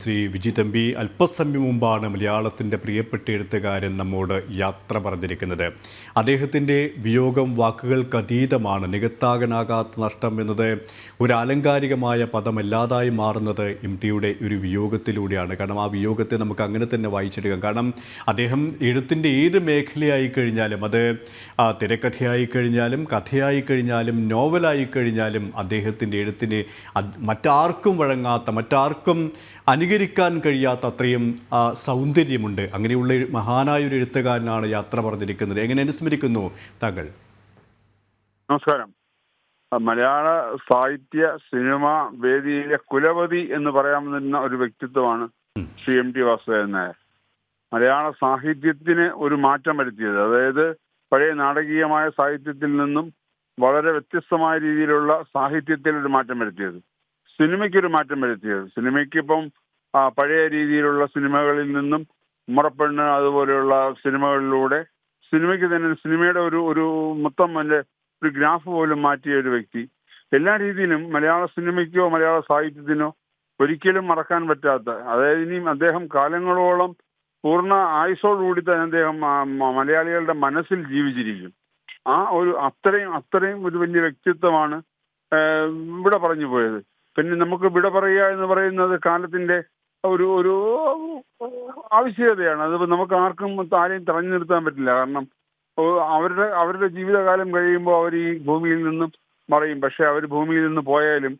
ശ്രീ വിജി തമ്പി അല്പസമയം മുമ്പാണ് മലയാളത്തിൻ്റെ പ്രിയപ്പെട്ട എഴുത്തുകാരൻ നമ്മോട് യാത്ര പറഞ്ഞിരിക്കുന്നത്. അദ്ദേഹത്തിൻ്റെ വിയോഗം വാക്കുകൾക്കതീതമാണ്. നികത്താകാനാകാത്ത നഷ്ടം എന്നത് ഒരു ആലങ്കാരികമായ പദമല്ലാതായി മാറുന്നത് MTയുടെ ഒരു വിയോഗത്തിലൂടെയാണ്. കാരണം ആ വിയോഗത്തെ നമുക്ക് അങ്ങനെ തന്നെ വായിച്ചെടുക്കാം. കാരണം അദ്ദേഹം എഴുത്തിൻ്റെ ഏത് മേഖലയായി കഴിഞ്ഞാലും, അത് തിരക്കഥയായി കഴിഞ്ഞാലും കഥയായി കഴിഞ്ഞാലും നോവലായി കഴിഞ്ഞാലും, അദ്ദേഹത്തിൻ്റെ എഴുത്തിന് മറ്റാർക്കും വഴങ്ങാത്ത, മറ്റാർക്കും അനുകരിക്കാൻ കഴിയാത്ത അത്രയും സൗന്ദര്യമുണ്ട്. അങ്ങനെയുള്ള മഹാനായൊരു എഴുത്തുകാരനാണ് യാത്ര പറഞ്ഞിരിക്കുന്നത്. എങ്ങനെ അനുസ്മരിക്കുന്നു താങ്കൾ? നമസ്കാരം. മലയാള സാഹിത്യ സിനിമ വേദിയിലെ കുലപതി എന്ന് പറയാവുന്ന ഒരു വ്യക്തിത്വമാണ് ശ്രീ MT വാസുദേവൻ നായർ. മലയാള സാഹിത്യത്തിന് ഒരു മാറ്റം വരുത്തിയത്, അതായത് പഴയ നാടകീയമായ സാഹിത്യത്തിൽ നിന്നും വളരെ വ്യത്യസ്തമായ രീതിയിലുള്ള സാഹിത്യത്തിൽ ഒരു മാറ്റം വരുത്തിയത്, സിനിമയ്ക്കൊരു മാറ്റം വരുത്തിയത്. സിനിമയ്ക്ക് ഇപ്പം പഴയ രീതിയിലുള്ള സിനിമകളിൽ നിന്നും ഉമ്മറപ്പെണ്ണ് അതുപോലെയുള്ള സിനിമകളിലൂടെ സിനിമയ്ക്ക് തന്നെ സിനിമയുടെ ഒരു മൊത്തം അതിൻ്റെ ഒരു ഗ്രാഫ് പോലും മാറ്റിയ ഒരു വ്യക്തി. എല്ലാ രീതിയിലും മലയാള സിനിമയ്ക്കോ മലയാള സാഹിത്യത്തിനോ ഒരിക്കലും മറക്കാൻ പറ്റാത്ത, അതായത് ഇനിയും അദ്ദേഹം കാലങ്ങളോളം പൂർണ്ണ ആയുസ്സോടുകൂടി തന്നെ അദ്ദേഹം മലയാളികളുടെ മനസ്സിൽ ജീവിച്ചിരിക്കും. ആ ഒരു അത്രയും ഒരു വലിയ വ്യക്തിത്വമാണ് ഇവിടെ പറഞ്ഞു പോയത്. പിന്നെ നമുക്ക് വിട പറയുക എന്ന് പറയുന്നത് കാലത്തിന്റെ ഒരു ആവശ്യകതയാണ്. അത് നമുക്ക് ആർക്കും ആരെയും തടഞ്ഞു നിർത്താൻ പറ്റില്ല. കാരണം അവരുടെ ജീവിതകാലം കഴിയുമ്പോൾ അവർ ഈ ഭൂമിയിൽ നിന്നും മറയും. പക്ഷെ അവർ ഭൂമിയിൽ നിന്ന് പോയാലും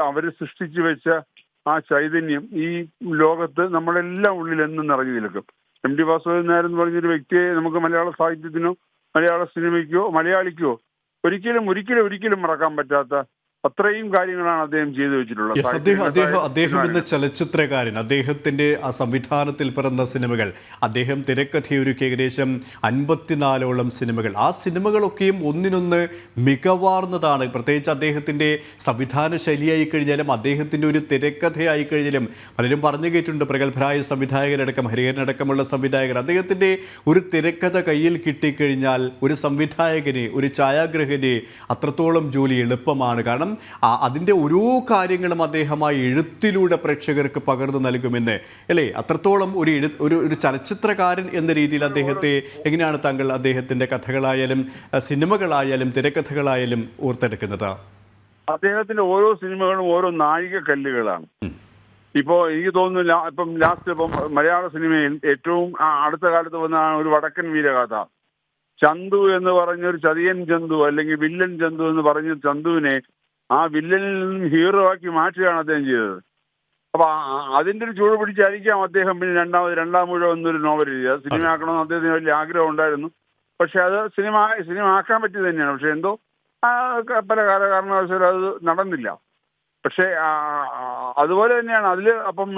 അവര് സൃഷ്ടിച്ചു വെച്ച ആ ചൈതന്യം ഈ ലോകത്ത് നമ്മളെല്ലാം ഉള്ളിൽ എന്നും നിറഞ്ഞു നിൽക്കും. MT വാസുദേവൻ നായർ എന്ന് പറഞ്ഞൊരു വ്യക്തിയെ നമുക്ക് മലയാള സാഹിത്യത്തിനോ മലയാള സിനിമയ്ക്കോ മലയാളിക്കോ ഒരിക്കലും മറക്കാൻ പറ്റാത്ത അത്രയും കാര്യങ്ങളാണ് അദ്ദേഹം ചെയ്തു വെച്ചിട്ടുള്ളത്. അദ്ദേഹം എന്ന ചലച്ചിത്രകാരൻ, അദ്ദേഹത്തിന്റെ ആ സംവിധാനത്തിൽ പിറന്ന സിനിമകൾ, അദ്ദേഹം തിരക്കഥയൊരുക്കി ഏകദേശം 54ഓളം സിനിമകൾ. ആ സിനിമകളൊക്കെയും ഒന്നിനൊന്ന് മികവാർന്നതാണ്. പ്രത്യേകിച്ച് അദ്ദേഹത്തിന്റെ സംവിധാന ശൈലിയായി കഴിഞ്ഞാലും അദ്ദേഹത്തിന്റെ ഒരു തിരക്കഥയായി കഴിഞ്ഞാലും പലരും പറഞ്ഞു കേട്ടിട്ടുണ്ട്. പ്രഗത്ഭരായ സംവിധായകരടക്കം, ഹരിഹരനടക്കമുള്ള സംവിധായകർ, അദ്ദേഹത്തിന്റെ ഒരു തിരക്കഥ കയ്യിൽ കിട്ടിക്കഴിഞ്ഞാൽ ഒരു സംവിധായകന്, ഒരു ഛായാഗ്രഹന് അത്രത്തോളം ജോലി എളുപ്പമാണ്. കാരണം അതിൻ്റെ ഓരോ കാര്യങ്ങളും അദ്ദേഹം ആ എഴുത്തിലൂടെ പ്രേക്ഷകർക്ക് പകർന്നു നൽകുമെന്ന് അല്ലേ? അത്രത്തോളം ഒരു ചലച്ചിത്രകാരൻ എന്ന രീതിയിൽ അദ്ദേഹത്തെ എങ്ങനെയാണ് താങ്കൾ അദ്ദേഹത്തിൻ്റെ കഥകളായാലും സിനിമകളായാലും തിരക്കഥകളായാലും ഓർത്തെടുക്കുന്നത്? അദ്ദേഹത്തിന്റെ ഓരോ സിനിമകളും ഓരോ നാഴികക്കല്ലുകളാണ്. ഇപ്പോൾ എനിക്ക് തോന്നുന്നു ഇപ്പം മലയാള സിനിമയിൽ ഏറ്റവും അടുത്ത കാലത്ത് വന്ന ഒരു വടക്കൻ വീരഗാഥ, ചന്തു എന്ന് പറഞ്ഞൊരു ചതിയൻ ചന്തു അല്ലെങ്കിൽ വില്ലൻ ചന്തു എന്ന് പറഞ്ഞ ചന്തുവിനെ ആ വില്ലനിൽ നിന്നും ഹീറോ ആക്കി മാറ്റുകയാണ് അദ്ദേഹം ചെയ്തത്. അപ്പൊ അതിന്റെ ഒരു ചൂട് പിടിച്ചായിരിക്കാം അദ്ദേഹം പിന്നെ രണ്ടാം മുഴ എന്നൊരു നോവൽ എഴുതിയത്. സിനിമ ആക്കണമെന്ന് അദ്ദേഹത്തിന് വലിയ ആഗ്രഹം ഉണ്ടായിരുന്നു. പക്ഷെ അത് സിനിമ ആക്കാൻ പറ്റിയത് തന്നെയാണ്. പക്ഷെ എന്തോ പല കാരണവശാലും അത് നടന്നില്ല. പക്ഷെ അതുപോലെ തന്നെയാണ് അതില് അപ്പം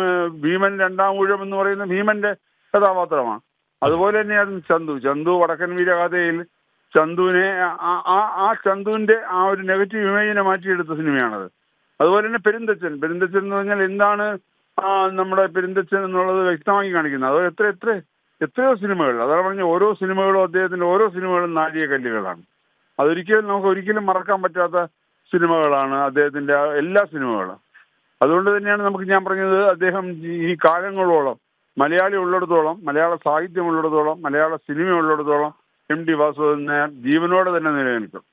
ഭീമൻ രണ്ടാം ഊഴം എന്ന് പറയുന്ന ഭീമന്റെ കഥാപാത്രമാണ്. അതുപോലെ തന്നെയാണ് ചന്തു വടക്കൻ വീരഗാഥയിൽ ചന്തുവിനെ ചന്തുവിന്റെ ആ ഒരു നെഗറ്റീവ് ഇമേജിനെ മാറ്റിയെടുത്ത സിനിമയാണത്. അതുപോലെ തന്നെ പെരുന്തച്ചൻ എന്ന് പറഞ്ഞാൽ എന്താണ് നമ്മുടെ പെരുന്തച്ചൻ എന്നുള്ളത് വ്യക്തമാക്കി കാണിക്കുന്നത്. അത് എത്രയോ സിനിമകൾ, അതാണ് പറഞ്ഞ ഓരോ സിനിമകളും അദ്ദേഹത്തിന്റെ ഓരോ സിനിമകളും നാഴികക്കല്ലുകളാണ്. നമുക്ക് ഒരിക്കലും മറക്കാൻ പറ്റാത്ത സിനിമകളാണ് അദ്ദേഹത്തിന്റെ എല്ലാ സിനിമകളും. അതുകൊണ്ട് തന്നെയാണ് ഞാൻ പറഞ്ഞത്, അദ്ദേഹം ഈ കാലങ്ങളോളം മലയാളി ഉള്ളിടത്തോളം, മലയാള സാഹിത്യം ഉള്ളിടത്തോളം, മലയാള സിനിമ ഉള്ളിടത്തോളം MT വാസുദേവൻ നായർ ജീവനോടെ തന്നെ നിലനിൽക്കും.